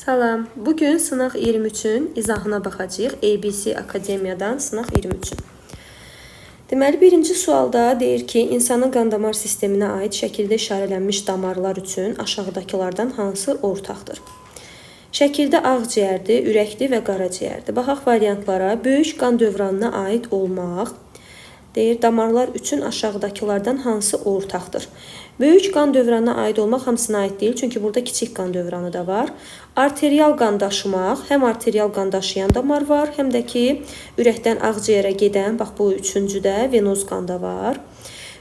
Salam. Bugün sınaq 23-ün izahına baxacağıq. ABC Akademiyadan sınaq 23-ün. Deməli, birinci sualda deyir ki, insanın qan damar sisteminə aid şəkildə işarələnmiş damarlar üçün aşağıdakılardan hansı ortaqdır? Şəkildə ağciyərdir, ürəkdir və qaraciyərdir. Baxaq variantlara. Böyük qan dövranına aid olmaq. Deyir, damarlar üçün aşağıdakılardan hansı ortaqdır? Böyük qan dövranına aid olmaq hamısına aid deyil, çünki burada kiçik qan dövranı da var. Arterial qan daşımaq, həm arterial qan daşıyan damar var, həm də ki, ürəkdən ağciyərə gedən, bax bu üçüncüdə venoz qan da var.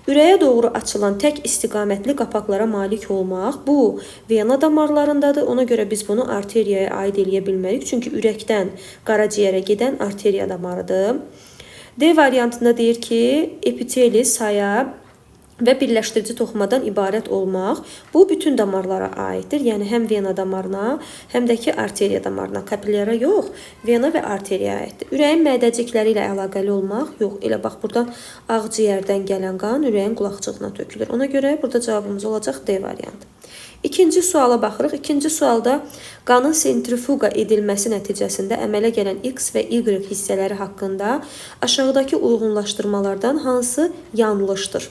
Ürəyə doğru açılan tək istiqamətli qapaqlara malik olmaq, bu vena damarlarındadır. Ona görə biz bunu arteriyaya aid eləyə bilmərik, çünki ürəkdən qaraciyərə gedən arteriya damarıdır. D variantında deyir ki, epiteli, saya və birləşdirici toxumadan ibarət olmaq, bu bütün damarlara aiddir. Yəni, həm vena damarına, həm də ki, arteriya damarına, kapilyara yox, vena və arteriya aiddir. Ürəyin mədəcikləri ilə əlaqəli olmaq, yox, elə bax, buradan ağciyərdən gələn qan ürəyin qulaqçığına tökülür. Ona görə burada cavabımız olacaq D variantı. İkinci suala baxırıq. İkinci sualda qanın sentrifuqa edilməsi nəticəsində əmələ gələn X və Y hissələri haqqında aşağıdakı uyğunlaşdırmalardan hansı yanlışdır?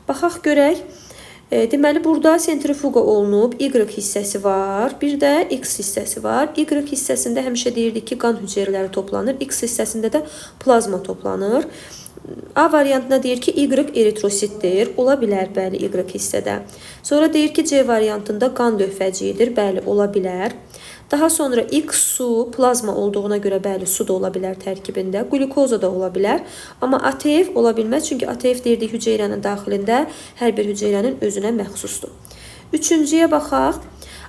Baxaq görək. Deməli, burada sentrifuqa olunub, Y hissəsi var, bir də X hissəsi var. Y hissəsində həmişə deyirdik ki, qan hüceyrələri toplanır, X hissəsində də plazma toplanır. A variantına deyir ki, Y eritrositdir, ola bilər, bəli, Y hissədə. Sonra deyir ki, C variantında qan lövhəciyidir, bəli, ola bilər. Daha sonra X su, plazma olduğuna görə bəli, su da ola bilər tərkibində, glukoza da ola bilər. Amma ATF ola bilməz, çünki ATF deyirdik hüceyrənin daxilində hər bir hüceyrənin özünə məxsusdur. Üçüncüyə baxaq.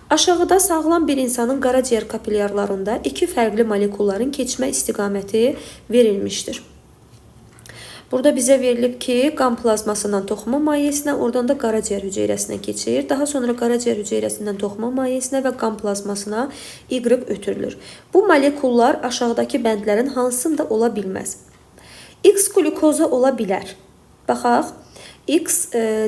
Aşağıda sağlam bir insanın qaraciyər kapilyarlarında iki fərqli molekulların keçmə istiqaməti verilmişdir. Burada bizə verilib ki, qan plazmasından toxuma mayesinə, oradan da qaraciyər hüceyrəsinə keçir. Daha sonra qaraciyər hüceyrəsindən toxuma mayesinə və qan plazmasına Y ötürülür. Bu molekullar aşağıdakı bəndlərin hansında ola bilməz? X glukoza ola bilər. Baxaq. X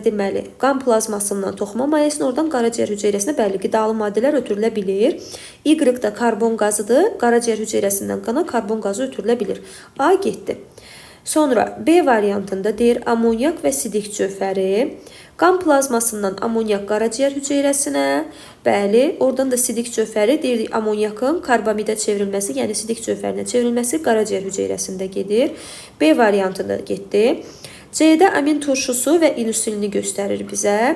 deməli, qan plazmasından toxuma mayesinə, oradan qaraciyər hüceyrəsinə bəli, qidalı maddələr ötürülə bilir. Y da karbon qazıdır. Qaraciyər hüceyrəsindən qana karbon qazı ötürülə bilir. A getdi. Sonra B variantında deyir amonyak və sidik cövhəri. Qan plazmasından amonyak qaraciyər hüceyrəsinə, bəli, oradan da sidik cövhəri deyir amonyakın karbamidə çevrilməsi, yəni sidik cövhərinə çevrilməsi qaraciyər hüceyrəsində gedir. B variantında getdi. C-də amin turşusu və insulini göstərir bizə.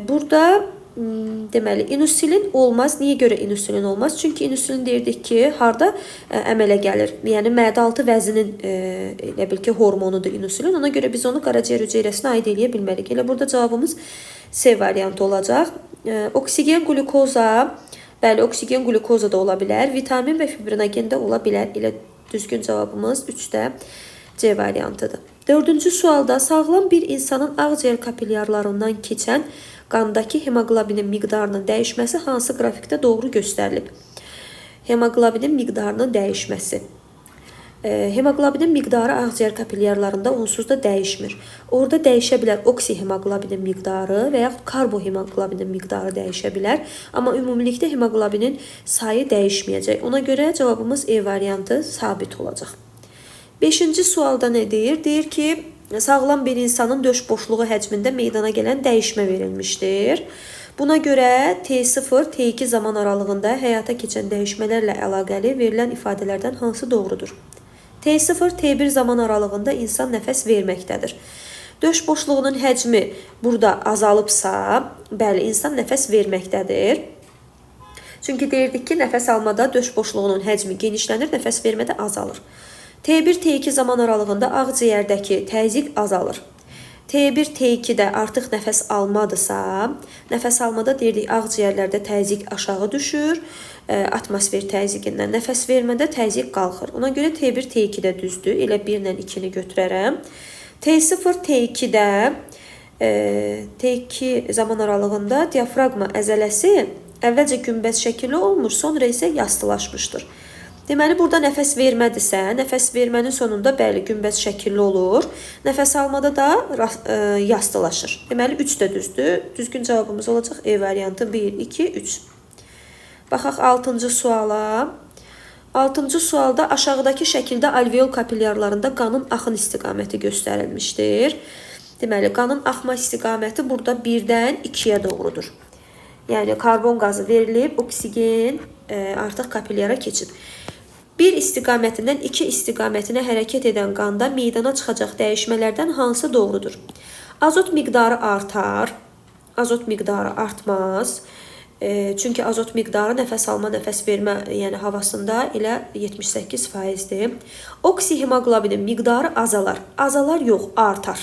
Burada deməli, insulin olmaz. Niyə görə insulin olmaz? Çünki insulin deyirdik ki, harda əmələ gəlir? Yəni, mədə-altı vəzinin elə bil ki, hormonudur insulin. Ona görə biz onu qaraciyər hüceyrəsinə aid eləyə bilmərik. Elə burada cavabımız C variantı olacaq. Oksigen glukoza, bəli, oksigen glukoza da ola bilər. Vitamin və fibrinogen də ola bilər. Elə düzgün cavabımız 3-də C variantıdır. Dördüncü sualda sağlam bir insanın ağciyər kapilyarlarından keçən qandakı hemoqlobinin miqdarının dəyişməsi hansı qrafikdə doğru göstərilib? Hemoqlobinin miqdarının dəyişməsi. Hemoqlobinin miqdarı ağciyər kapilyarlarında onsuz da dəyişmir. Orada dəyişə bilər oksihemoqlobinin miqdarı və yaxud karbohemoqlobinin miqdarı dəyişə bilər. Amma ümumilikdə hemoqlobinin sayı dəyişməyəcək. Ona görə cavabımız E variantı sabit olacaq. Beşinci sualda nə deyir? Deyir ki, sağlam bir insanın döş boşluğu həcmində meydana gələn dəyişmə verilmişdir. Buna görə T0, T2 zaman aralığında həyata keçən dəyişmələrlə əlaqəli verilən ifadələrdən hansı doğrudur? T0, T1 zaman aralığında insan nəfəs verməkdədir. Döş boşluğunun həcmi burada azalıbsa, bəli, insan nəfəs verməkdədir. Çünki deyirdik ki, nəfəs almada döş boşluğunun həcmi genişlənir, nəfəs vermədə azalır. T1, T2 zaman aralığında ağciyərdəki təzyiq azalır. T1, T2-də artıq nəfəs almadırsa, nəfəs almada deyirdik ağciyərlərdə təzyiq aşağı düşür, atmosfer təzyiqindən. Nəfəs vermədə təzyiq qalxır. Ona görə T1, T2-də düzdür. Elə 1 ilə 2-ni götürərəm. T0, T2-də T2 zaman aralığında diafraqma əzələsi əvvəlcə günbəz şəkilli olmur, sonra isə yastılaşmışdır. Deməli, burada nəfəs vermədirsə, nəfəs vermənin sonunda bəli, günbəz şəkilli olur. Nəfəs almada da yastılaşır. Deməli, 3 də düzdür. Düzgün cavabımız olacaq E variantı 1, 2, 3. Baxaq 6-cı suala. 6-cı sualda aşağıdakı şəkildə alveol kapillyarlarında qanın axın istiqaməti göstərilmişdir. Deməli, qanın axma istiqaməti burada 1-dən 2-yə doğrudur. Yəni, karbon qazı verilib, oksigen artıq kapillyara keçib. 1 istiqamətindən 2 istiqamətinə hərəkət edən qanda meydana çıxacaq dəyişmələrdən hansı doğrudur? Azot miqdarı artar, azot miqdarı artmaz. Çünki azot miqdarı nəfəs alma, nəfəs vermə, yəni havasında elə 78%-dir. Oksihemoqlobinin miqdarı azalar. Azalar yox, artar.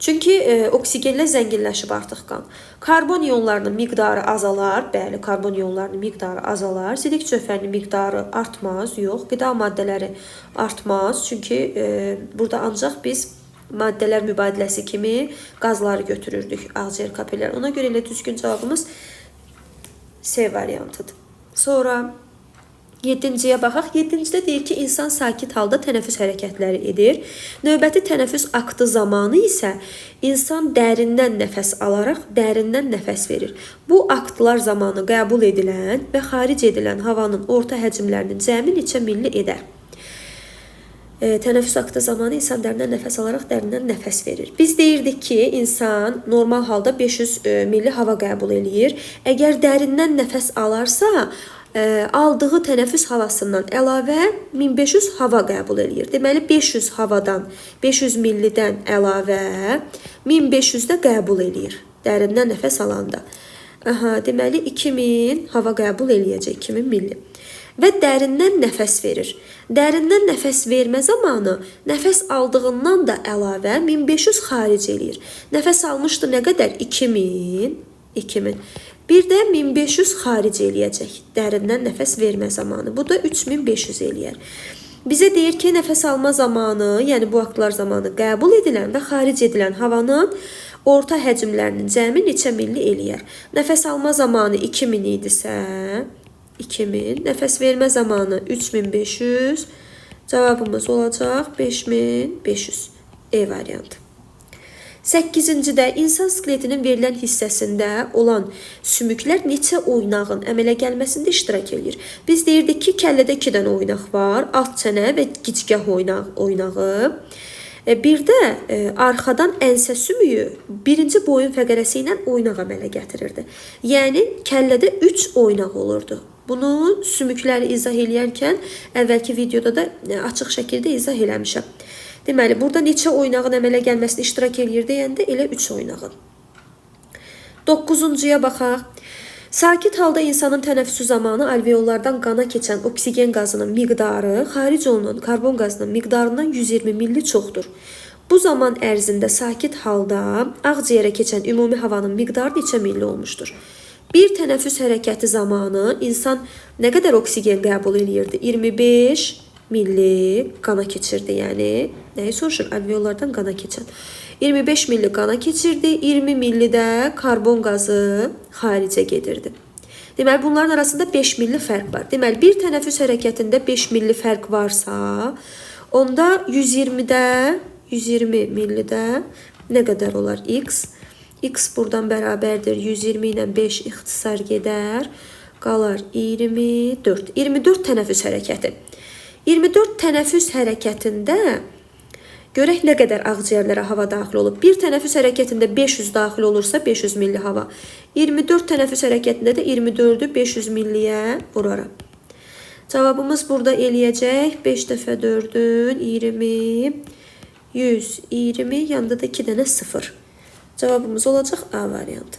Çünki oksigenlə zənginləşib artıq qan. Karbon iyonlarının miqdarı azalar. Bəli, karbon iyonlarının miqdarı azalar. Sidik cövhərinin miqdarı artmaz. Yox, qida maddələri artmaz. Çünki burada ancaq biz maddələr mübadiləsi kimi qazları götürürdük ağciyər kapillər. Ona görə elə düzgün cavabımız C variantıdır. Sonra 7-ciyə baxaq. 7-cidə deyir ki, insan sakit halda tənəffüs hərəkətləri edir. Növbəti tənəffüs aktı zamanı isə insan dərindən nəfəs alaraq dərindən nəfəs verir. Bu aktlar zamanı qəbul edilən və xaric edilən havanın orta həcmlərinin cəmi neçə milli edər? Tənəffüs aktı zamanı insan dərindən nəfəs alaraq dərindən nəfəs verir. Biz deyirdik ki, insan normal halda 500 milli hava qəbul eləyir. Əgər dərindən nəfəs alarsa, aldığı tənəffüs havasından əlavə 1500 hava qəbul eləyir. Deməli, 500 havadan, 500 millidən əlavə 1500 də qəbul eləyir. Dərindən nəfəs alanda. Deməli, 2000 hava qəbul eləyəcək, 2000 milli. Və dərindən nəfəs verir. Dərindən nəfəs vermə zamanı nəfəs aldığından da əlavə 1500 xaric eləyir. Nəfəs almışdı nə qədər? 2000. Bir də 1500 xaric eləyəcək dərindən nəfəs vermə zamanı. Bu da 3500 eləyər. Bizə deyir ki, nəfəs alma zamanı, yəni bu aktlar zamanı qəbul edilən və xaric edilən havanın orta həcmlərinin cəmi neçə milli eləyər? Nəfəs alma zamanı 2000 idisə, 2000, nəfəs vermə zamanı 3500, cavabımız olacaq 5500. E variantı. 8-cidə insan skeletinin verilən hissəsində olan sümüklər neçə oynağın əmələ gəlməsində iştirak edir? Biz deyirdik ki, kəllədə 2 dənə oynaq var, alt çənə və gicgah oynağı. Bir də arxadan ənsə sümüyü birinci boyun fəqərəsi ilə oynaq əmələ gətirirdi. Yəni, kəllədə 3 oynaq olurdu. Bunu sümükləri izah eləyərkən əvvəlki videoda da açıq şəkildə izah eləmişəm. Deməli, burada neçə oynağın əmələ gəlməsində iştirak eləyir deyəndə elə 3 oynağın. 9-cuya baxaq. Sakit halda insanın tənəffüsü zamanı alveollardan qana keçən oksigen qazının miqdarı xaric olunan karbon qazının miqdarından 120 milli çoxdur. Bu zaman ərzində sakit halda ağciyərə keçən ümumi havanın miqdarı neçə milli olmuşdur? Bir tənəffüs hərəkəti zamanı insan nə qədər oksigen qəbul eləyirdi? 25 milli qana keçirdi, yəni nəyi soruşur? Alveollardan qana keçən. 25 milli qana keçirdi, 20 milli də karbon qazı xaricə gedirdi. Deməli, bunların arasında 5 milli fərq var. Deməli, bir tənəffüs hərəkətində 5 milli fərq varsa, onda 120 millidə nə qədər olar? X. X buradan bərabərdir. 120 ilə 5 ixtisar gedər. Qalar 24. 24 tənəffüs hərəkəti. 24 tənəffüs hərəkətində görək nə qədər ağciyərlərə hava daxil olub. Bir tənəffüs hərəkətində 500 daxil olursa 500 milli hava. 24 tənəffüs hərəkətində də 24-ü 500 milliyə vuraram. Cavabımız burada eləyəcək. 5 dəfə 4-ün 20, 120, yanında da 2 dənə 0. Cavabımız olacaq A variantı.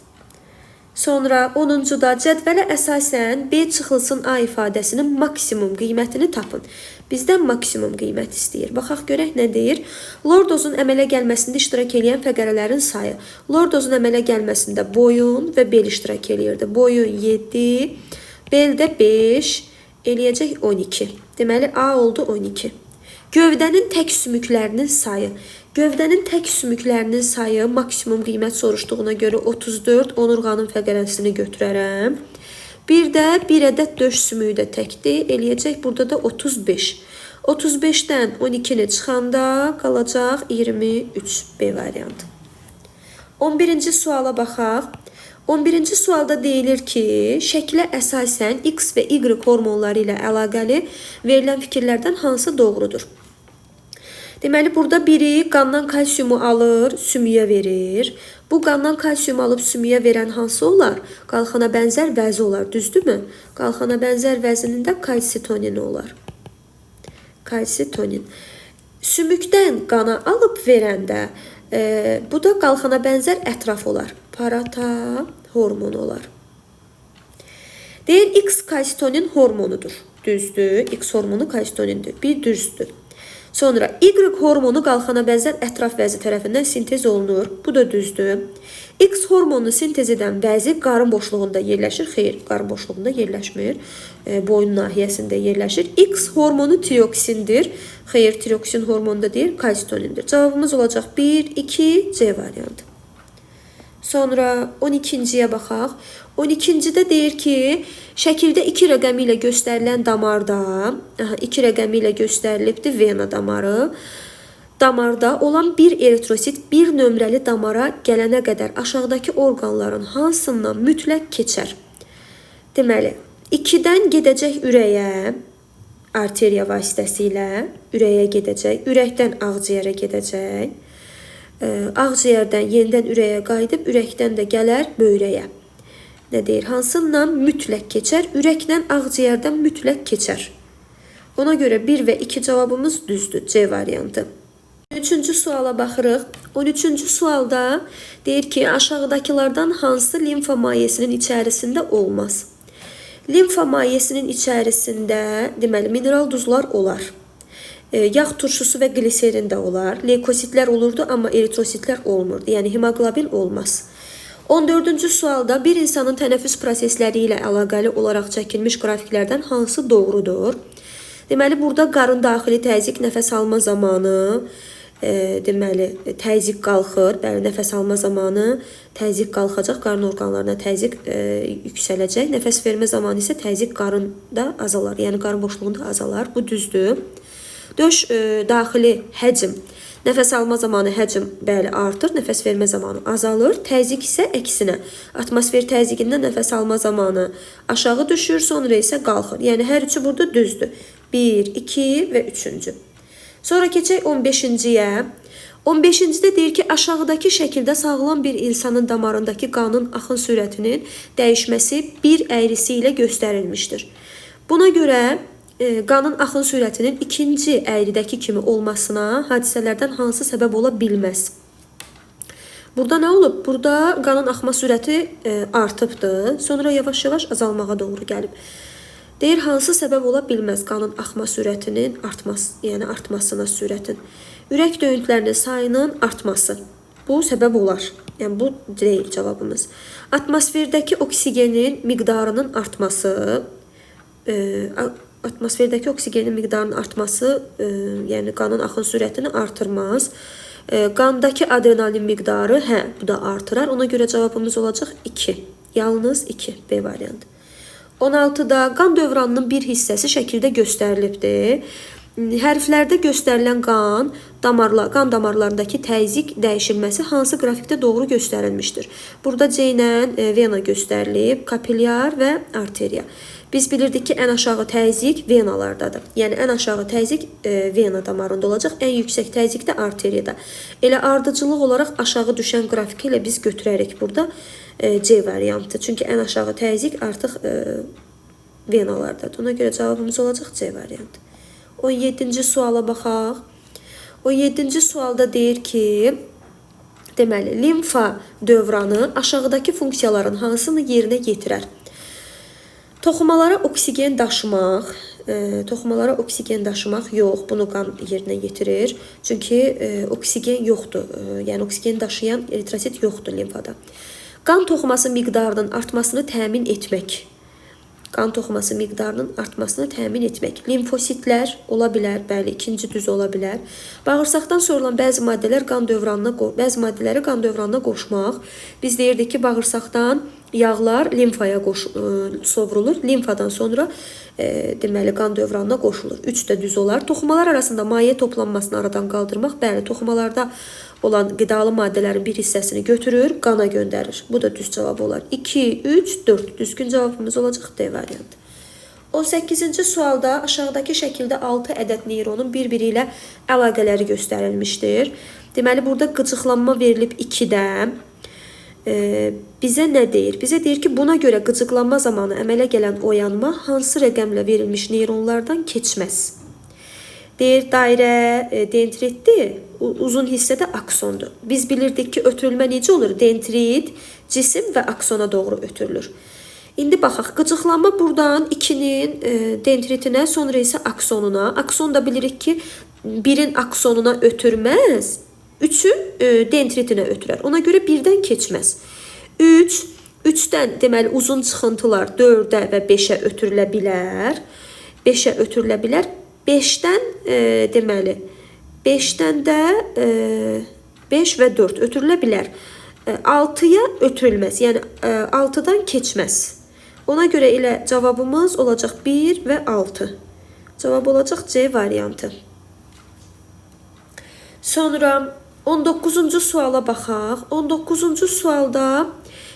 Sonra 10-da cədvələ əsasən B çıxılsın A ifadəsinin maksimum qiymətini tapın. Bizdən maksimum qiymət istəyir. Baxaq görək nə deyir. Lordozun əmələ gəlməsində iştirak edən fəqərələrin sayı. Lordozun əmələ gəlməsində boyun və bel iştirak edirdi. Boyun 7, bel də 5, eləyəcək 12. Deməli A oldu 12. Gövdənin tək sümüklərinin sayı. Gövdənin tək sümüklərinin sayı maksimum qiymət soruşduğuna görə 34 onurğanın fəqərəsini götürərəm. Bir də bir ədəd döş sümüyü də təkdir. Eləyəcək burada da 35. 35-dən 12-ni çıxanda qalacaq 23 B variantı. 11-ci suala baxaq. 11-ci sualda deyilir ki, şəklə əsasən X və Y hormonları ilə əlaqəli verilən fikirlərdən hansı doğrudur? Deməli, burada biri qandan kalsiumu alır, sümüyə verir. Bu qandan kalsiumu alıb sümüyə verən hansı olar? Qalxana bənzər vəzi olar, düzdürmü? Qalxana bənzər vəzinin kalsitonin olar. Kalsitonin. Sümükdən qana alıb verəndə, bu da qalxana bənzər ətraf olar. Parata hormonu olar. Deyir, X kalsitonin hormonudur. Düzdür, X hormonu kalsitonindir. Bir düzdür. Sonra Y hormonu qalxana bənzər ətraf vəzi tərəfindən sintez olunur. Bu da düzdür. X hormonu sintez edən vəzi qarın boşluğunda yerləşir. Xeyr, qarın boşluğunda yerləşmir. Boyun nahiyəsində yerləşir. X hormonu tioksindir. Xeyr, tioksin hormonu da deyil, kalsitonindir. Cavabımız olacaq 1, 2, C variantı. Sonra 12-ciyə baxaq. 12-cidə deyir ki, şəkildə 2 rəqəmi ilə göstərilən damarda, 2 rəqəmi ilə göstərilibdir vena damarı. Damarda olan bir eritrosit 1 nömrəli damara gələnə qədər aşağıdakı orqanların hansından mütləq keçər? Deməli, 2-dən gedəcək ürəyə, arteriya vasitəsilə ürəyə gedəcək, ürəkdən ağciyərə gedəcək, ağciyərdən yenidən ürəyə qayıdıb, ürəkdən də gələr böyrəyə. Nə deyir? Hansından mütləq keçər? Ürəklə ağciyərdən mütləq keçər. Ona görə 1 və 2 cavabımız düzdür. C variantı. 13-cü suala baxırıq. 13-cü sualda deyir ki, aşağıdakılardan hansı limfa mayesinin içərisində olmaz? Limfa mayesinin içərisində deməli mineral duzlar olar. Yağ turşusu və gliserin də olar. Leykositlər olurdu, amma eritrositlər olmurdu. Yəni hemoglobin olmaz. 14-cü sualda bir insanın tənəffüs prosesləri ilə əlaqəli olaraq çəkilmiş qrafiklərdən hansı doğrudur? Deməli, burada qarın daxili təzyiq nəfəs alma zamanı, deməli, təzyiq qalxır. Bəli, nəfəs alma zamanı təzyiq qalxacaq, qarın orqanlarına təzyiq yüksələcək. Nəfəs vermə zamanı isə təzyiq qarında azalar, yəni qarın boşluğunda azalar. Bu düzdür. Döş daxili həcm. Nəfəs alma zamanı həcm bəli artır, nəfəs vermə zamanı azalır. Təzyiq isə əksinə. Atmosfer təzyiqindən nəfəs alma zamanı aşağı düşür, sonra isə qalxır. Yəni hər üçü burada düzdür. 1, 2 və 3-cü. Sonra keçək 15-ciyə. 15-cidə deyir ki, aşağıdakı şəkildə sağlam bir insanın damarındakı qanın axın sürətinin dəyişməsi bir əyrisi ilə göstərilmişdir. Buna görə qanın axın sürətinin ikinci əyridəki kimi olmasına hadisələrdən hansı səbəb ola bilməz? Burada nə olub? Burada qanın axma sürəti artıbdır. Sonra yavaş-yavaş azalmağa doğru gəlib. Deyir, hansı səbəb ola bilməz qanın axma sürətinin artması, yəni artmasına sürətin? Ürək döyüntülərinin sayının artması. Bu səbəb olar. Yəni bu deyil cavabımız. Atmosferdəki oksigenin miqdarının artması, atmosferdəki oksigenin miqdarının artması, yəni qanın axın sürətini artırmaz. Qandakı adrenalin miqdarı, bu da artırar. Ona görə cavabımız olacaq 2. Yalnız 2. B variantı. 16-da qan dövranının bir hissəsi şəkildə göstərilibdir. Hərflərdə göstərilən qan damarlarındakı təzyiq dəyişilməsi hansı qrafikdə doğru göstərilmişdir? Burada C ilə vena göstərilib, kapilyar və arteriya. Biz bilirdik ki, ən aşağı təzyiq venalardadır. Yəni, ən aşağı təzyiq vena damarında olacaq, ən yüksək təzyiq də arteriyada. Elə ardıcılıq olaraq aşağı düşən qrafiki ilə biz götürərik burada C variantı. Çünki ən aşağı təzyiq artıq venalardadır. Ona görə cavabımız olacaq C variantı. 17-ci suala baxaq. 17-ci sualda deyir ki, deməli, limfa dövranı aşağıdakı funksiyaların hansını yerinə yetirər? Toxumalara oksigen daşımaq, yox, bunu qan yerinə yetirir. Çünki oksigen yoxdur, yəni oksigen daşıyan eritrosit yoxdur limfada. Qan toxuması miqdarının artmasını təmin etmək. Qan toxuması miqdarının artmasını təmin etmək. Limfositlər ola bilər, bəli, ikinci düz ola bilər. Bağırsaqdan sorulan bəzi maddələri qan dövranına qoşmaq. Biz deyirdik ki, bağırsaqdan yağlar limfaya sovrulur. Limfadan sonra deməli qan dövranına qoşulur. 3 də düz olar. Toxumalar arasında maye toplanmasını aradan qaldırmaq. Bəli, toxumalarda olan qidalı maddələrin bir hissəsini götürür, qana göndərir. Bu da düz cavab olar. 2, 3, 4. Düzgün cavabımız olacaq D variantı. 18-ci sualda aşağıdakı şəkildə 6 ədəd neyronun bir-biri ilə əlaqələri göstərilmişdir. Deməli, burada qıcıqlanma verilib 2-də. Bizə nə deyir? Bizə deyir ki, buna görə qıcıqlanma zamanı əmələ gələn oyanma hansı rəqəmlə verilmiş neyronlardan keçməz? Deyir, dairə dendritdir, uzun hissədə aksondur. Biz bilirdik ki, ötürülmə necə olur? Dendrit, cisim və aksona doğru ötürülür. İndi baxaq, qıcıqlanma buradan 2-nin dendritinə, sonra isə aksonuna. Akson da bilirik ki, 1-in aksonuna ötürməz, 3-ün dendritinə ötürər. Ona görə 1-dən keçməz. 3-dən deməli uzun çıxıntılar 4-ə və 5-ə ötürülə bilər. 5-ə ötürülə bilər. 5-dən deməli 5-dən də 5 və 4 ötürülə bilər. 6-ya ötürülməz, yəni 6-dan keçməz. Ona görə elə cavabımız olacaq 1 və 6. Cavab olacaq C variantı. Sonra 19-cu suala baxaq. 19-cu sualda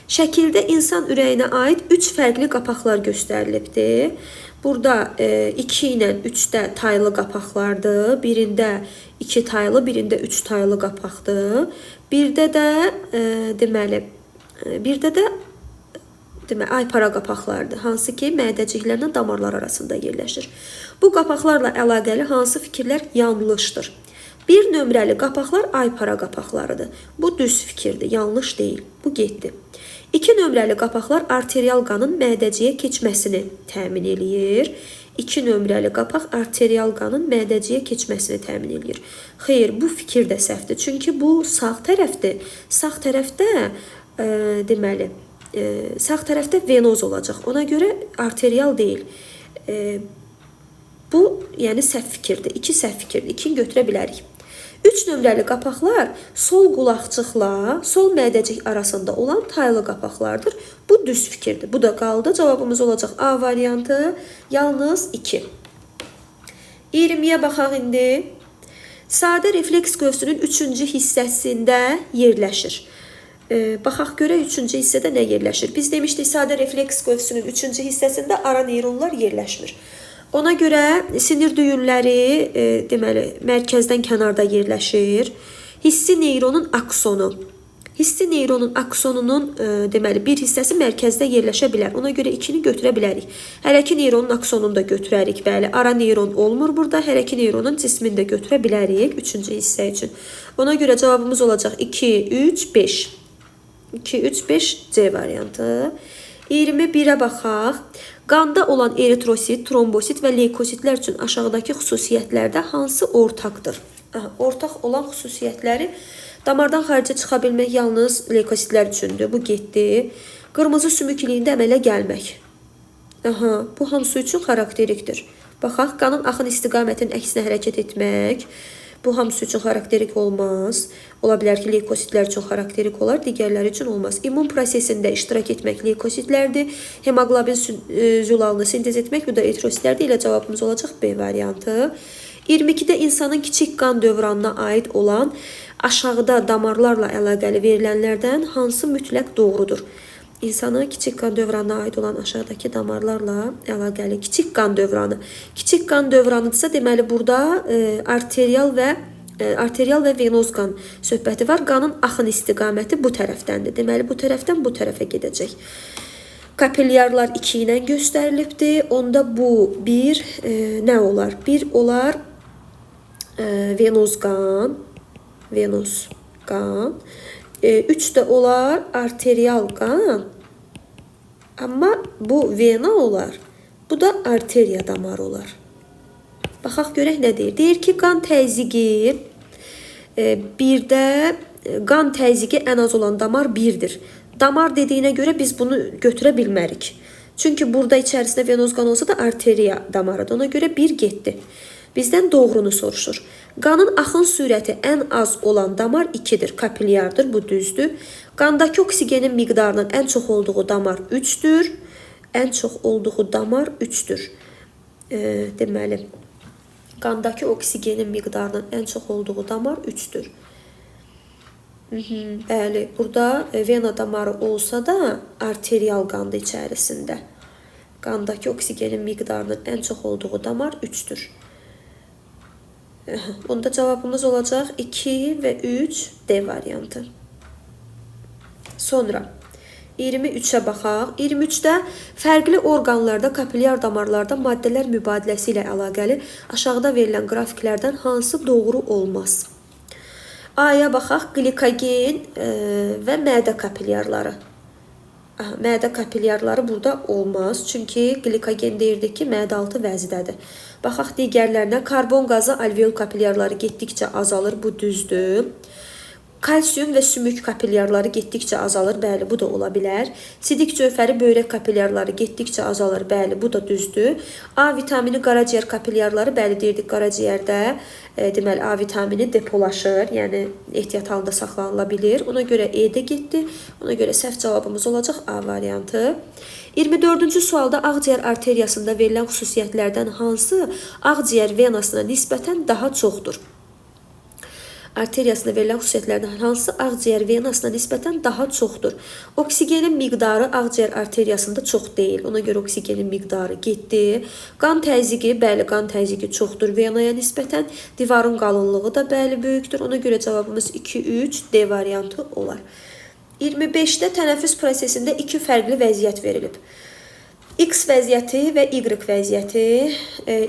şəkildə insan ürəyinə aid 3 fərqli qapaqlar göstərilibdir. Burada 2 ilə 3-də taylı qapaqlardır. Birində 2 taylı, birində 3 taylı qapaqdır. Birdə də deməli aypara qapaqlardır, hansı ki mədəciklərlə damarlar arasında yerləşir. Bu qapaqlarla əlaqəli hansı fikirlər yanlışdır? 1 nömrəli qapaqlar aypara qapaqlarıdır. Bu düz fikirdir, yanlış deyil. Bu getdi. 2 nömrəli qapaqlar arterial qanın mədəciyə keçməsini təmin eləyir. 2 nömrəli qapaq arterial qanın mədəciyə keçməsini təmin eləyir. Xeyr, bu fikir də səhvdir. Çünki bu sağ tərəfdir. Sağ tərəfdə deməli sağ tərəfdə venoz olacaq. Ona görə arterial deyil. Bu, yəni səhv fikirdir. 2 səhv fikirdir. 2-ni götürə bilərik. 3 nömrəli qapaqlar sol qulaqçıqla sol mədəcik arasında olan taylı qapaqlardır. Bu düz fikirdir. Bu da qaldı. Cavabımız olacaq A variantı, yalnız 2. 20-yə baxaq indi. Sadə refleks qövsünün 3-cü hissəsində yerləşir. Baxaq görək 3-cü hissədə nə yerləşir? Biz demişdik, sadə refleks qövsünün 3-cü hissəsində ara neyronlar yerləşmir. Ona görə sinir düyünləri deməli mərkəzdən kənarda yerləşir. Hissi neyronun aksonu. Hissi neyronun aksonunun deməli bir hissəsi mərkəzdə yerləşə bilər. Ona görə 2-ni götürə bilərik. Hər iki neyronun aksonunu da götürərik. Bəli, ara neyron olmur burada. Hər iki neyronun cismini də götürə bilərik 3-cü hissə üçün. Ona görə cavabımız olacaq 2, 3, 5. 2, 3, 5 C variantı. 21-ə baxaq. Qanda olan eritrosit, trombosit və leykositlər üçün aşağıdakı xüsusiyyətlərdə hansı ortaqdır? Ortaq olan xüsusiyyətləri damardan xaricə çıxa bilmək yalnız leykositlər üçündür. Bu getdi. Qırmızı sümüklüyündə əmələ gəlmək. Bu hamısı üçün xarakterikdir. Baxaq, qanın axın istiqamətinin əksinə hərəkət etmək. Bu hamısı üçün xarakterik olmaz. Ola bilər ki, leykositlər üçün xarakterik olar, digərləri üçün olmaz. İmmun prosesində iştirak etmək leykositlərdir. Hemoqlobin zülalını sintez etmək, bu da eritrositlərdir. Elə cavabımız olacaq B variantı. 22-də insanın kiçik qan dövranına aid olan aşağıda damarlarla əlaqəli verilənlərdən hansı mütləq doğrudur? İnsanın kiçik qan dövranına aid olan aşağıdakı damarlarla əlaqəli kiçik qan dövranı. Kiçik qan dövranıdırsa, deməli burada arterial və venoz qan söhbəti var. Qanın axın istiqaməti bu tərəfdəndir. Deməli, bu tərəfdən bu tərəfə gedəcək. Kapilyarlar 2 ilə göstərilibdir. Onda bu 1 nə olar? 1 olar venoz qan. 3 də olar arterial qan. Amma bu vena olar. Bu da arteriya damarı olar. Baxaq görək nə deyir. Deyir ki, qan təzyiqi birdə qan təzyiqi ən az olan damar 1-dir. Damar dediyinə görə biz bunu götürə bilmərik. Çünki burada içərisində venoz qan olsa da arteriya damarıdır. Ona görə 1 getdi. Bizdən doğrunu soruşur. Qanın axın sürəti ən az olan damar 2-dir, kapilyardır, bu düzdür. Qandakı oksigenin miqdarının ən çox olduğu damar 3-dür. Ən çox olduğu damar 3-dür. Deməli, qandakı oksigenin miqdarının ən çox olduğu damar 3-dür. Bəli, burada vena damarı olsa da arterial qandı içərisində. Qandakı oksigenin miqdarının ən çox olduğu damar 3-dür. Bunda cavabımız olacaq 2 və 3 D variantı. Sonra 23-ə baxaq. 23-də fərqli orqanlarda, kapilyar damarlarda maddələr mübadiləsi ilə əlaqəli aşağıda verilən qrafiklərdən hansı doğru olmaz? A-ya baxaq, glikogen və mədə kapilyarları. Mədə kapilyarları burada olmaz. Çünki glikogen deyirdik ki, mədə altı vəzidədir. Baxaq digərlərinə, karbon qazı alveol kapilyarları getdikcə azalır. Bu düzdür. Kalsium və sümük kapilyarları getdikcə azalır. Bəli, bu da ola bilər. Sidik cövhəri böyrək kapilyarları getdikcə azalır. Bəli, bu da düzdür. A vitamini qaraciyər kapilyarları, bəli deyirdik, qaraciyərdə deməli A vitamini depolaşır. Yəni ehtiyat halında saxlanıla bilir. Ona görə E də getdi. Ona görə səhv cavabımız olacaq A variantı. 24-cü sualda ağciyər arteriyasında verilən xüsusiyyətlərdən hansı ağciyər venasına nisbətən daha çoxdur? Arteriyasına verilən xüsusiyyətlərdən hansı ağciyər venasına nisbətən daha çoxdur? Oksigenin miqdarı ağciyər arteriyasında çox deyil. Ona görə oksigenin miqdarı getdi. Qan təzyiqi, bəli, qan təzyiqi çoxdur venaya nisbətən. Divarın qalınlığı da bəli böyükdür. Ona görə cavabımız 2-3 D variantı olar. 25-də tənəffüs prosesində iki fərqli vəziyyət verilib. X vəziyyəti və Y vəziyyəti.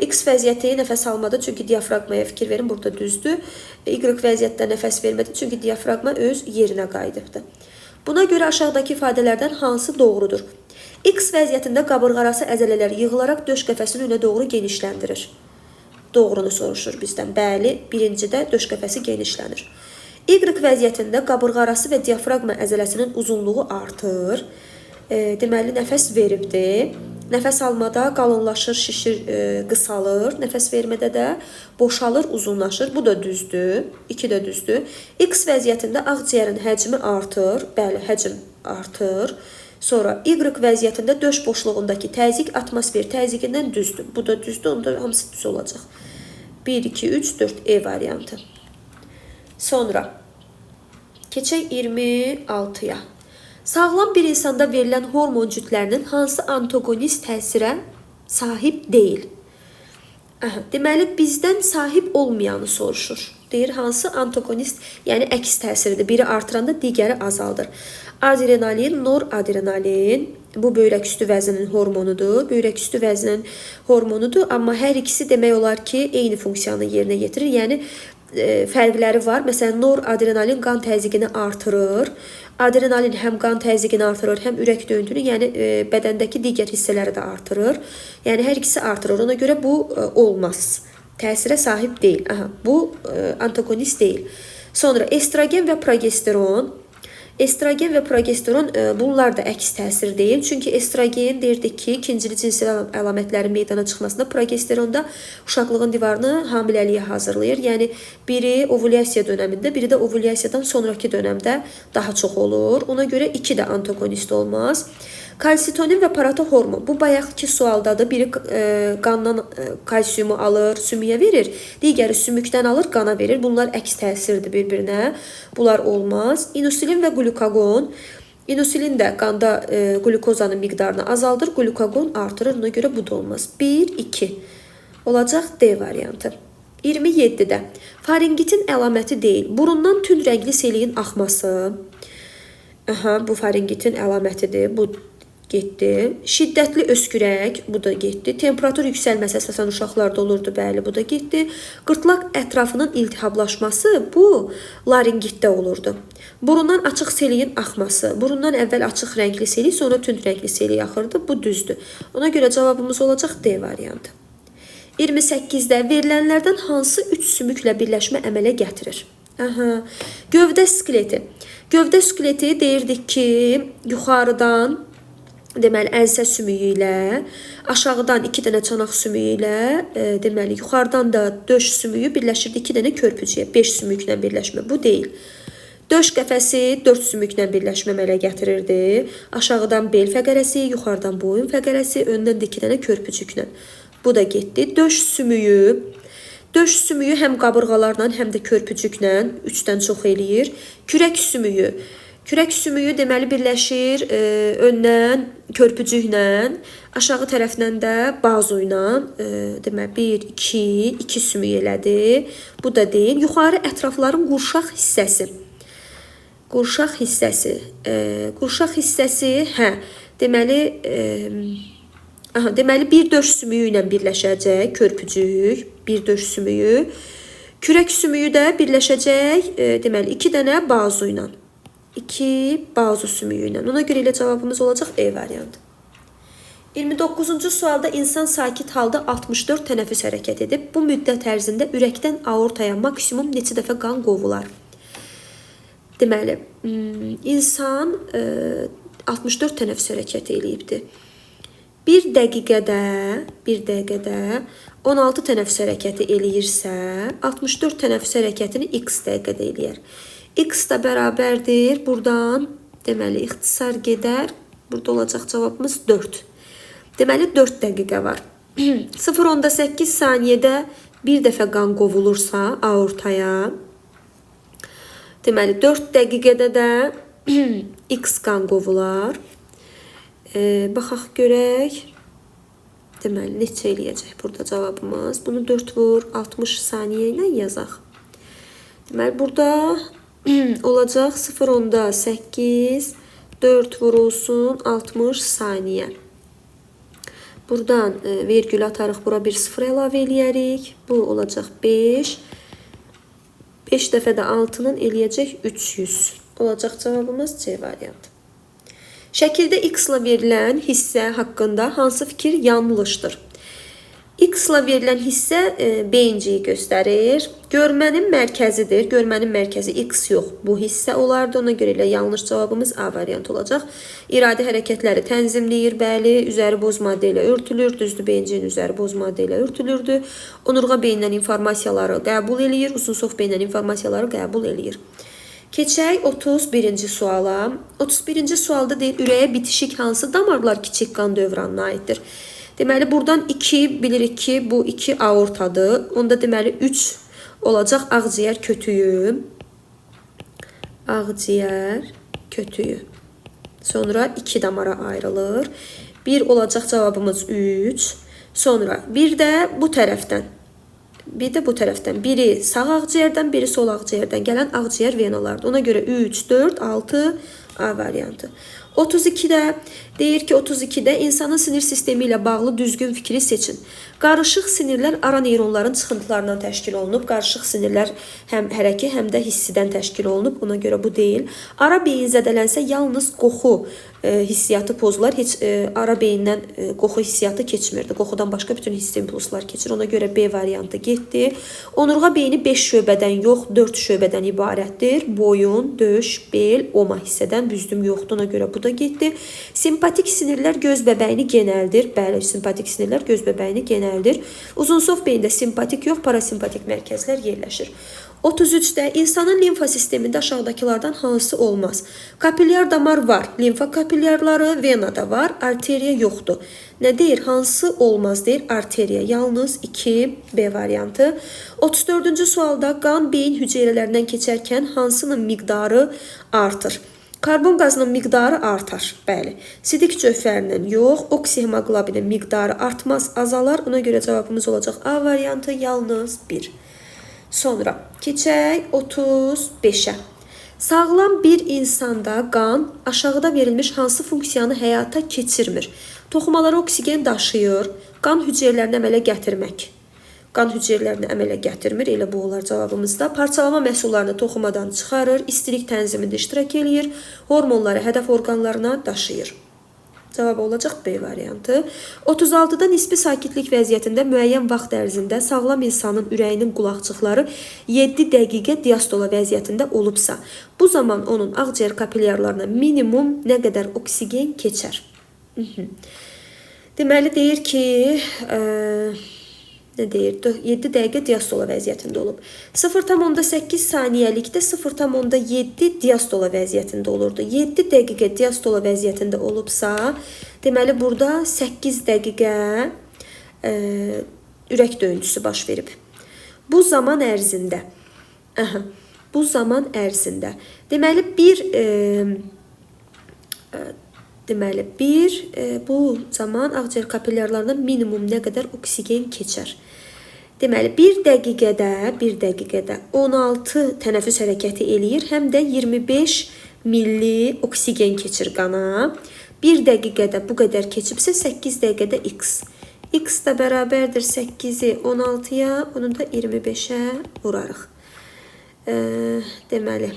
X vəziyyəti nəfəs almadı, çünki diafraqmaya fikir verin, burada düzdür. Y vəziyyətdə nəfəs vermədi, çünki diafraqma öz yerinə qayıdıbdır. Buna görə aşağıdakı ifadələrdən hansı doğrudur? X vəziyyətində qabırğarası əzələlər yığılaraq döş qəfəsinin önə doğru genişləndirir. Doğrunu soruşur bizdən. Bəli, birincidə döş qəfəsi genişlənir. Y vəziyyətində qabırğarası və diafraqma əzələsinin uzunluğu artır. Deməli, nəfəs veribdir. Nəfəs almada qalınlaşır, şişir, qısalır. Nəfəs vermədə də boşalır, uzunlaşır. Bu da düzdür. 2 də düzdür. X vəziyyətində ağciyərin həcmi artır. Bəli, həcm artır. Sonra Y vəziyyətində döş boşluğundakı təzyiq atmosfer təzyiqindən düzdür. Bu da düzdür. Onda hamısı düz olacaq. 1, 2, 3, 4 E variantı. Sonra keçək 26-ya. Sağlam bir insanda verilən hormon cütlərinin hansı antagonist təsirə sahib deyil? Deməli, bizdən sahib olmayanı soruşur. Deyir, hansı antagonist, yəni əks təsiridir. Biri artıranda digəri azaldır. Adrenalin, noradrenalin, bu böyrək üstü vəzinin hormonudur. Böyrək üstü vəzinin hormonudur, amma hər ikisi demək olar ki, eyni funksiyanı yerinə yetirir. Yəni, fərqləri var. Məsələn, noradrenalin qan təzyiqini artırır. Adrenalin həm qan təzyiqini artırır, həm ürək döyüntünü, yəni bədəndəki digər hissələri də artırır. Yəni, hər ikisi artırır. Ona görə bu olmaz. Təsirə sahib deyil. Bu antagonist deyil. Sonra estrogen və progesteron. Estrogen və progesteron bunlar da əks təsir deyil. Çünki estrogen deyirdik ki, ikincili cinsel əlamətlərin meydana çıxmasında, progesteronda uşaqlığın divarını hamiləliyə hazırlayır. Yəni, biri ovulyasiya dönəmində, biri də ovulyasiyadan sonraki dönəmdə daha çox olur. Ona görə 2 də antagonist olmaz. Kalsitonin və paratohormon. Bu bayaqki sualdadır. Biri qandan kalsiumu alır, sümüyə verir. Digəri sümükdən alır, qana verir. Bunlar əks təsirdir bir-birinə. Bunlar olmaz. İnsulin və glukagon. İnsulin də qanda glukozanın miqdarını azaldır. Glukagon artırır. Ona görə bu da olmaz. 1, 2. Olacaq D variantı. 27-də. Faringitin əlaməti deyil. Burundan tünd rəngli seliyin axması. Bu faringitin əlamətidir. Bu getdi. Şiddətli öskürək, bu da getdi. Temperatur yüksəlməsi əsasən uşaqlarda olurdu, bəli, bu da getdi. Qırtlaq ətrafının iltihablaşması, bu laringitdə olurdu. Burundan açıq seliyin axması, burundan əvvəl açıq rəngli selik, sonra tünd rəngli selik axırdı, bu düzdür. Ona görə cavabımız olacaq D variantı. 28-də verilənlərdən hansı 3 sümüklə birləşmə əmələ gətirir? Gövdə skeleti. Gövdə skeleti deyirdik ki, yuxarıdan deməli, ənsə sümüyü ilə, aşağıdan 2 dənə çanaq sümüyü ilə, deməli, yuxarıdan da döş sümüyü birləşirdi 2 dənə körpücüyə, 5 sümüklə birləşmə. Bu deyil. Döş qəfəsi 4 sümüklə birləşmə əmələ gətirirdi. Aşağıdan bel fəqərəsi, yuxarıdan boyun fəqərəsi, öndən də 2 dənə körpücüklə. Bu da getdi. Döş sümüyü Döş sümüyü həm qabırğalarla, həm də körpücüklə 3-dən çox eləyir. Kürək sümüyü. Kürək sümüyü deməli birləşir öndən körpücüklə, aşağı tərəfdən də bazo ilə, deməli 1, 2 sümük elədi. Bu da deyil. Yuxarı ətrafların qurşaq hissəsi. Qurşaq hissəsi. Qurşaq hissəsi, deməli deməli bir döş sümüyü ilə birləşəcək körpücük, bir döş sümüyü. Kürək sümüyü də birləşəcək, deməli 2 dənə bazo ilə. 2 bazo sümüyü ilə. Ona görə ilə cavabımız olacaq E variantı. 29-cu sualda insan sakit halda 64 tənəffüs hərəkət edib. Bu müddət ərzində ürəkdən aortaya maksimum neçə dəfə qan qovular? Deməli, insan 64 tənəffüs hərəkət eləyibdir. Bir dəqiqədə 16 tənəffüs hərəkəti eləyirsə, 64 tənəffüs hərəkətini x dəqiqədə eləyər. X da bərabərdir. Buradan deməli ixtisar gedər. Burada olacaq cavabımız 4. Deməli 4 dəqiqə var. 0.8 saniyədə bir dəfə qan qovulursa aortaya, deməli 4 dəqiqədə də x qan qovular. Baxaq görək. Deməli neçə eləyəcək burada cavabımız? Bunu 4 vur 60 saniyə ilə yazaq. Deməli burada olacaq 0.8 4 vurulsun 60 saniyə. Buradan vergül atarıq, bura bir 0 əlavə eləyərik. Bu olacaq 5. 5 dəfə də 6-nın eləyəcək 300. Olacaq cavabımız C variantı. Şəkildə x-la verilən hissə haqqında hansı fikir yanlışdır? X-la verilən hissə beyinciyi göstərir. Görmənin mərkəzidir. Görmənin mərkəzi x yox. Bu hissə olardı. Ona görə ilə yanlış cavabımız A variantı olacaq. İradi hərəkətləri tənzimləyir. Bəli, üzəri boz maddə ilə örtülür. Düzdür, beyincinin üzəri boz maddə ilə örtülürdü. Onurğa beyindən informasiyaları qəbul eləyir. Uzunsov beyindən informasiyaları qəbul eləyir. Keçək 31-ci suala. 31-ci sualda deyil, ürəyə bitişik hansı damarlar kiçik qan dövranına aiddir? Deməli, buradan 2 bilirik ki, bu 2 aortadır. Onda deməli 3 olacaq ağciyər kötüyü. Ağciyər kötüyü. Sonra 2 damara ayrılır. 1 olacaq cavabımız 3. Sonra bir də bu tərəfdən. Bir də bu tərəfdən. Biri sağ ağciyərdən, biri sol ağciyərdən gələn ağciyər venalardır. Ona görə 3, 4, 6 A variantı. 32-də deyir ki, 32-də insanın sinir sistemi ilə bağlı düzgün fikri seçin. Qarışıq sinirlər ara neyronların çıxıntılarından təşkil olunub. Qarışıq sinirlər həm hərəki, həm də hissidən təşkil olunub. Ona görə bu deyil. Ara beyin zədələnsə yalnız qoxu hissiyatı pozular. Heç ara beyindən qoxu hissiyatı keçmirdi. Qoxudan başqa bütün hiss impulslar keçir. Ona görə B variantı getdi. Onurğa beyni 5 şöbədən yox, 4 şöbədən ibarətdir. Boyun, döş, bel, oma hissədən büzdüm yoxdur. Ona görə bu da getdi. Simpatik sinirlər göz bəbəyini genəldir. Bəli, simpatik sinirlər göz bəbəyini genəldir. Uzunsov beyində simpatik yox, parasimpatik mərkəzlər yerləşir. 33-də insanın limfa sistemində aşağıdakılardan hansı olmaz? Kapilyar damar var. Limfa kapilyarları venada var. Arteriya yoxdur. Nə deyir? Hansı olmaz deyir? Arteriya. Yalnız 2 B variantı. 34-cü sualda qan beyin hüceyrələrindən keçərkən hansının miqdarı artır? Karbon qazının miqdarı artar. Bəli. Sidik cövhərinin yox, oksihemoqlobinin miqdarı artmaz, azalar. Ona görə cavabımız olacaq A variantı, yalnız 1. Sonra keçək 35-ə. Sağlam bir insanda qan aşağıda verilmiş hansı funksiyanı həyata keçirmir? Toxumalara oksigen daşıyır, qan hüceyrələrini əmələ gətirmək. Qan hüceyrələrini əmələ gətirmir, elə bu olar cavabımızda. Parçalama məhsullarını toxumadan çıxarır, istilik tənzimində iştirak eləyir, hormonları hədəf orqanlarına daşıyır. Cavab olacaq B variantı. 36-da nisbi sakitlik vəziyyətində müəyyən vaxt ərzində sağlam insanın ürəyinin qulaqçıqları 7 dəqiqə diastola vəziyyətində olubsa, bu zaman onun ağciyər kapilyarlarına minimum nə qədər oksigen keçər? Deməli, deyir ki, nə deyir? 7 dəqiqə diastola vəziyyətində olub. 0,8 saniyəlikdə 0,7 diastola vəziyyətində olurdu. 7 dəqiqə diastola vəziyyətində olubsa, deməli burada 8 dəqiqə ürək döyüntüsü baş verib. Bu zaman ərzində. Aha, bu zaman ərzində. Deməli bu zaman ağciyər kapillyarlarına minimum nə qədər oksigen keçər? Deməli, bir dəqiqədə 16 tənəffüs hərəkəti eləyir, həm də 25 milli oksigen keçir qana. Bir dəqiqədə bu qədər keçibsə, 8 dəqiqədə x. X da bərabərdir 8-i 16-ya, bunu da 25-ə vurarıq. Deməli,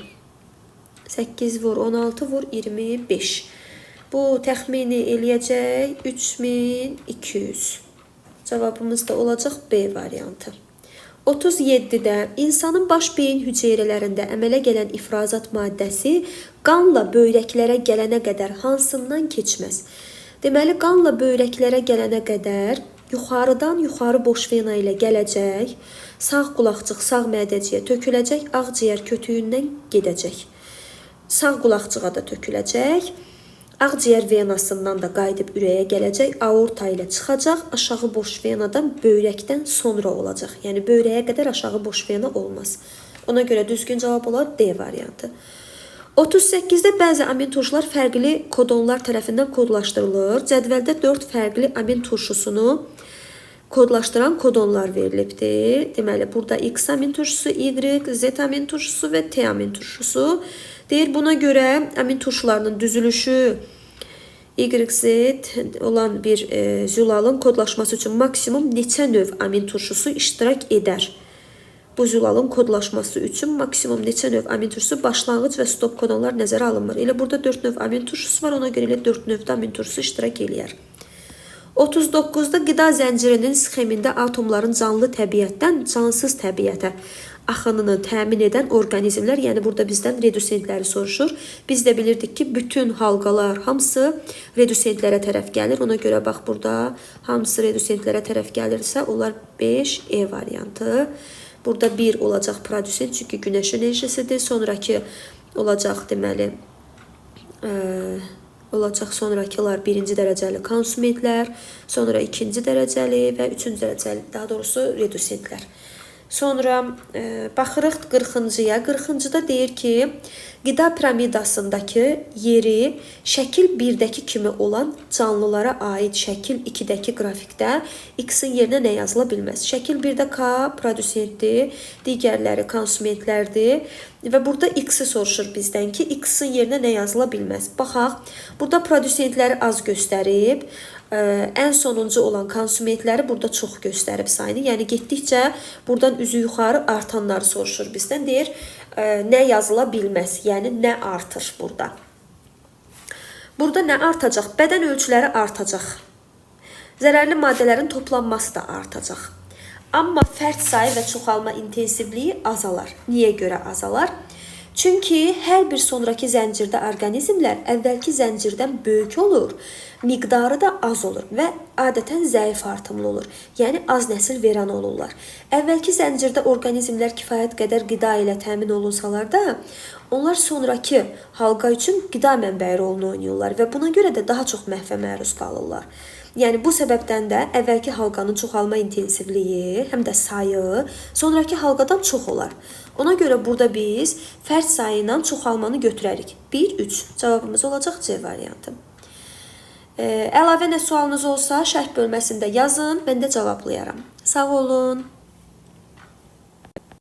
8 vur 16 vur 25. Bu təxmini eləyəcək 3200. Cavabımız da olacaq B variantı. 37-də insanın baş beyin hüceyrələrində əmələ gələn ifrazat maddəsi qanla böyrəklərə gələnə qədər hansından keçməz? Deməli, qanla böyrəklərə gələnə qədər yuxarıdan yuxarı boş vena ilə gələcək, sağ qulaqcıq sağ mədəciyə töküləcək, ağciyər kötüyündən gedəcək. Sağ qulaqcığa da töküləcək. Ağciyər venasından da qayıdıb ürəyə gələcək, aorta ilə çıxacaq, aşağı boş venadan böyrəkdən sonra olacaq. Yəni, böyrəyə qədər aşağı boş vena olmaz. Ona görə düzgün cavab olar D variantı. 38-də bəzi amin turşular fərqli kodonlar tərəfindən kodlaşdırılır. Cədvəldə 4 fərqli amin turşusunu kodlaşdıran kodonlar verilibdir. Deməli, burada X amin turşusu, Y, Z amin turşusu və T amin turşusu. Deyir, buna görə amin turşularının düzülüşü YZ olan bir zülalın kodlaşması üçün maksimum neçə növ amin turşusu iştirak edər? Bu zülalın kodlaşması üçün maksimum neçə növ amin turşusu, başlanğıc və stop kodonlar nəzərə alınmır. Elə burada 4 növ amin turşusu var, ona görə elə 4 növdə amin turşusu iştirak eləyər. 39-da qida zəncirinin sxemində atomların canlı təbiətdən cansız təbiətə axınını təmin edən orqanizmlər, yəni burada bizdən redusentləri soruşur. Biz də bilirdik ki, bütün halqalar hamısı redusentlərə tərəf gəlir. Ona görə bax burada hamısı redusentlərə tərəf gəlirsə, onlar 5 E variantı. Burada 1 olacaq prodüsent, çünki günəş enerjisidir. Sonraki olacaq deməli olacaq sonrakılar birinci dərəcəli konsumentlər, sonra ikinci dərəcəli və üçüncü dərəcəli, daha doğrusu redusentlər. Sonra baxırıq 40-cıya. 40-cıda deyir ki, qida piramidasındakı yeri şəkil 1-dəki kimi olan canlılara aid şəkil 2-dəki qrafikdə X-in yerinə nə yazıla bilməz? Şəkil 1-də K prodüsentdir, digərləri konsumentlərdir və burada X-i soruşur bizdən ki, X-in yerinə nə yazıla bilməz? Baxaq, burada prodüsentləri az göstərib, ən sonuncu olan konsumentləri burada çox göstərib sayını. Yəni, getdikcə buradan üzü yuxarı artanları soruşur bizdən. Deyir, nə yazıla bilməz, yəni nə artır burada. Burada nə artacaq? Bədən ölçüləri artacaq. Zərərli maddələrin toplanması da artacaq. Amma fərd sayı və çoxalma intensivliyi azalar. Niyə görə azalar? Çünki hər bir sonraki zəncirdə orqanizmlər əvvəlki zəncirdən böyük olur, miqdarı da az olur və adətən zəif artımlı olur. Yəni, az nəsil verən olurlar. Əvvəlki zəncirdə orqanizmlər kifayət qədər qida ilə təmin olunsalar da, onlar sonraki halqa üçün qida mənbəyi rolunu oynayırlar və buna görə də daha çox məhvə məruz qalırlar. Yəni, bu səbəbdən də əvvəlki halqanın çoxalma intensivliyi, həm də sayı sonraki halqadan çox olar. Ona görə burada biz fərd sayı ilə çoxalmanı götürərik. 1-3. Cavabımız olacaq C variantı. Əlavə nə sualınız olsa şərh bölməsində yazın, mən də cavablayaram. Sağ olun.